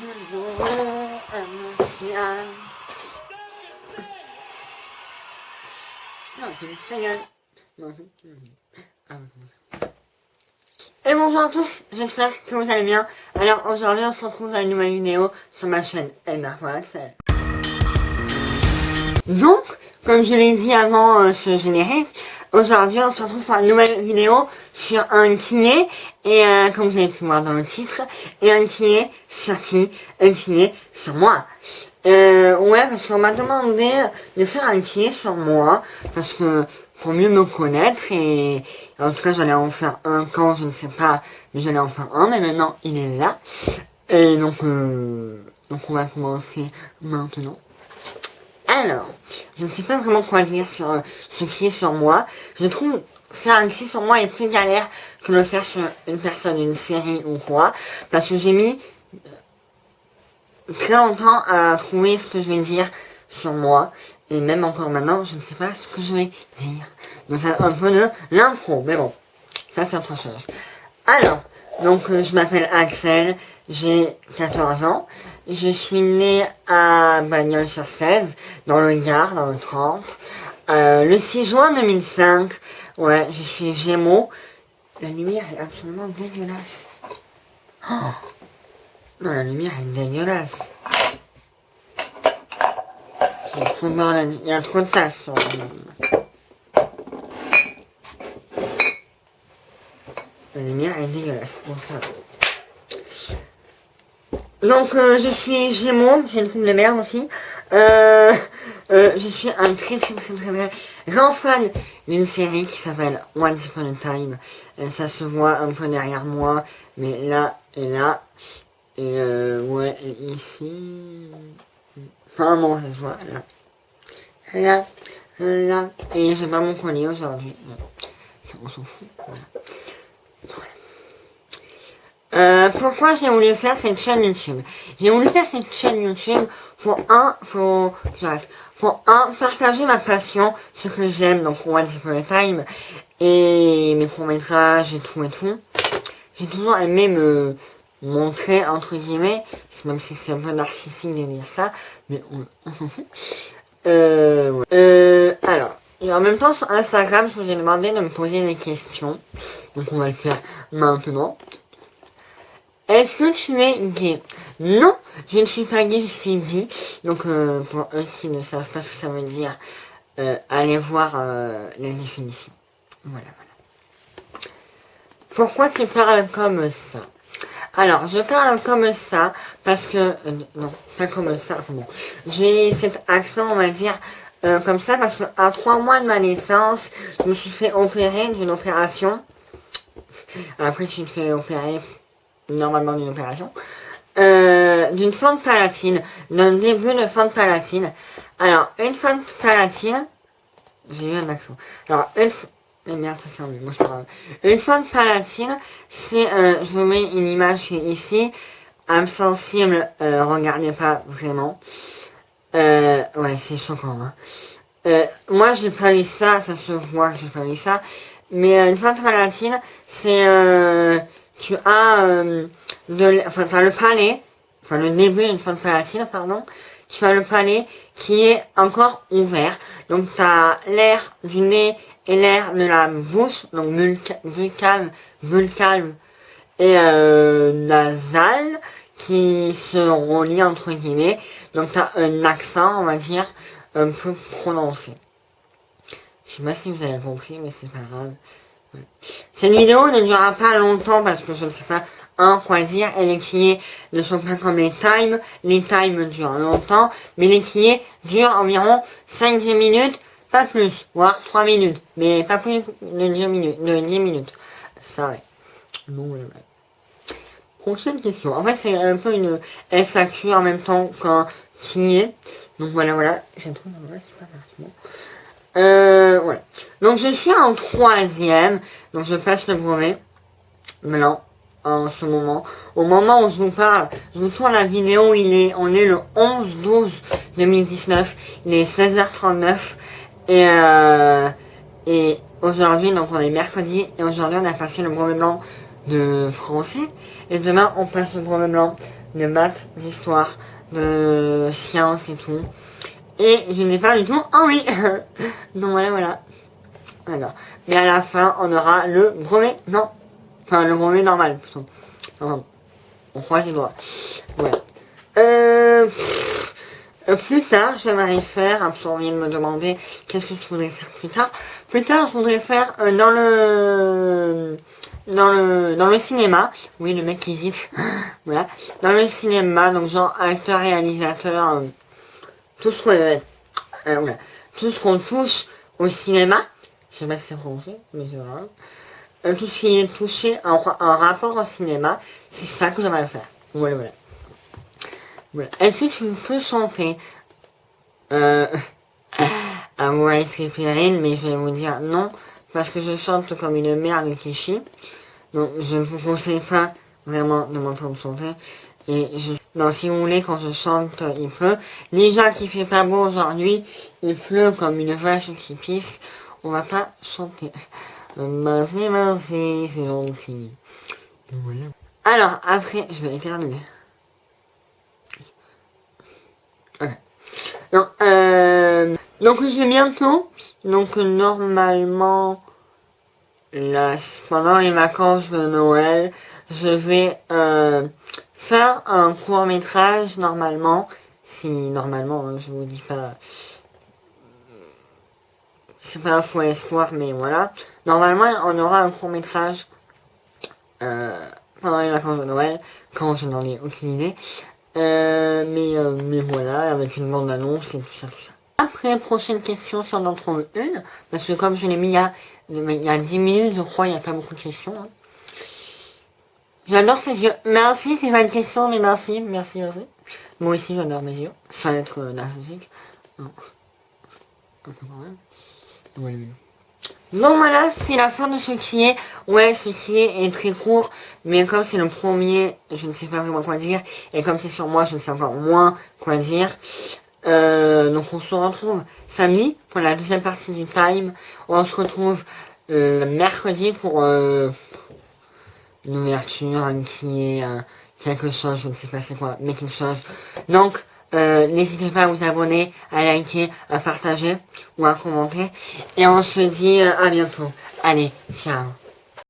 Et bonjour à tous, j'espère que vous allez bien. Alors aujourd'hui on se retrouve dans une nouvelle vidéo sur ma chaîne Elmer.Axel. Donc, comme je l'ai dit avant ce générique, aujourd'hui on se retrouve pour une nouvelle vidéo sur un kiné, et comme vous avez pu voir dans le titre, et un kiné sur qui? Un kiné sur moi. Ouais, parce qu'on m'a demandé de faire un kiné sur moi, parce que pour mieux me connaître, et en tout cas j'allais en faire un quand, je ne sais pas, mais j'allais en faire un, mais maintenant il est là. Et donc on va commencer maintenant. Alors, je ne sais pas vraiment quoi dire sur ce qui est sur moi. Je trouve faire un qui sur moi est plus galère que le faire sur une personne, une série ou quoi. Parce que j'ai mis très longtemps à trouver ce que je vais dire sur moi. Et même encore maintenant, je ne sais pas ce que je vais dire. Donc c'est un peu de l'impro, mais bon, ça c'est autre chose. Alors, donc je m'appelle Axel, j'ai 14 ans. Je suis né à Bagnols-sur-Cèze, dans le Gard, dans le 30. Le 6 juin 2005, ouais, je suis Gémeaux. La lumière est absolument dégueulasse. Oh non, la lumière est dégueulasse. Il y a trop de tasses sur la lumière. La lumière est dégueulasse. Bon, ça. Donc je suis Gémeaux, j'ai une trouble de merde aussi. Je suis un très grand fan d'une série qui s'appelle Once Upon a Time. Ça se voit un peu derrière moi, mais là et là. Et ouais, et ici. Enfin bon, ça se voit là. Là, là. Et j'ai pas mon collier aujourd'hui. On s'en fout. Voilà. Pourquoi j'ai voulu faire cette chaîne YouTube? J'ai voulu faire cette chaîne YouTube pour partager ma passion, ce que j'aime, donc Once Upon a Time, et mes courts-métrages et tout. J'ai toujours aimé me montrer, entre guillemets, même si c'est un peu narcissique de dire ça, mais on s'en fout. Ouais. Alors, et en même temps sur Instagram, je vous ai demandé de me poser des questions, donc on va le faire maintenant. Est-ce que tu es gay? Non, je ne suis pas gay, je suis bi. Donc pour eux qui ne savent pas ce que ça veut dire, allez voir la définition. Voilà. Pourquoi tu parles comme ça? Alors, je parle comme ça parce que... non, pas comme ça. Bon. J'ai cet accent, on va dire, comme ça parce qu'à 3 mois de ma naissance, je me suis fait opérer d'une opération. Après, tu te fais opérer normalement d'une opération, d'une fente palatine, d'un début de fente palatine. Alors, une fente palatine, j'ai eu un accent. Alors, une fente palatine, c'est, je vous mets une image ici, âme sensible, regardez pas vraiment. Ouais, c'est choquant, hein. Moi, j'ai pas eu ça, ça se voit que j'ai pas eu ça, mais une fente palatine, c'est, tu as t'as le palais, enfin le début d'une fente palatine, pardon, tu as le palais qui est encore ouvert, donc tu as l'air du nez et l'air de la bouche, donc buccal et nasal, qui se relient entre guillemets, donc tu as un accent, on va dire, un peu prononcé. Je sais pas si vous avez compris, mais c'est pas grave. Cette vidéo ne durera pas longtemps parce que je ne sais pas quoi dire, et les kiés ne sont pas comme les times durent longtemps, mais les kiés durent environ 5-10 minutes, pas plus, voire 3 minutes, mais pas plus de 10 minutes, ça ouais. Donc, prochaine question, en fait c'est un peu une FAQ en même temps qu'un kié, donc voilà, j'ai trouvé super ouais. Donc je suis en 3e, donc je passe le brevet, maintenant, en ce moment. Au moment où je vous parle, je vous tourne la vidéo, on est le 11/12/2019, il est 16h39, et aujourd'hui, donc on est mercredi, et aujourd'hui on a passé le brevet blanc de français. Et demain, on passe au brevet blanc de maths, d'histoire, de sciences et tout. Et je n'ai pas du tout envie. Donc voilà. Alors, mais à la fin, on aura le brevet, non. Enfin, le brevet normal, plutôt. Enfin, on croise les doigts. Voilà. Plus tard, j'aimerais faire, on vient de me demander qu'est-ce que je voudrais faire plus tard. Plus tard, je voudrais faire dans le cinéma. Oui, le mec qui hésite. Voilà. Dans le cinéma, donc genre acteur, réalisateur, tout ce que, voilà. Tout ce qu'on touche au cinéma. Je sais pas si c'est français, mais c'est vrai. Tout ce qui est touché en rapport au cinéma, c'est ça que j'aimerais faire. Voilà. Voilà. Est-ce que tu peux chanter à Voice Repairing, mais je vais vous dire non, parce que je chante comme une merde qui chie. Donc je ne vous conseille pas vraiment de m'entendre chanter. Non, si vous voulez, quand je chante, il pleut. Déjà qu'il fait pas beau aujourd'hui, il pleut comme une vache qui pisse. On va pas chanter. Merci, c'est gentil. Voilà. Alors, après, je vais éternuer. Okay. Donc je vais bientôt, donc normalement, pendant les vacances de Noël, je vais faire un court métrage normalement, si normalement, hein, je vous dis pas, c'est pas un faux espoir, mais voilà. Normalement, on aura un court métrage pendant les vacances de Noël, quand je n'en ai aucune idée. Mais voilà, avec une bande annonce et tout ça. Après, prochaine question, si on en trouve une, parce que comme je l'ai mis il y a 10 minutes, je crois, il n'y a pas beaucoup de questions. Hein. J'adore ces yeux. Merci, c'est pas une question, mais merci. Moi aussi, j'adore mes yeux. Sans être narcissique. Non. Un peu quand même. Ouais, oui. Donc voilà, c'est la fin de ce qui est. Ouais, ce qui est très court, mais comme c'est le premier, je ne sais pas vraiment quoi dire, et comme c'est sur moi, je ne sais encore moins quoi dire. Donc on se retrouve samedi pour la deuxième partie du time. On se retrouve mercredi pour une ouverture qui est quelque chose, je ne sais pas c'est quoi, mais quelque chose. Donc n'hésitez pas à vous abonner, à liker, à partager ou à commenter. Et on se dit à bientôt. Allez, ciao.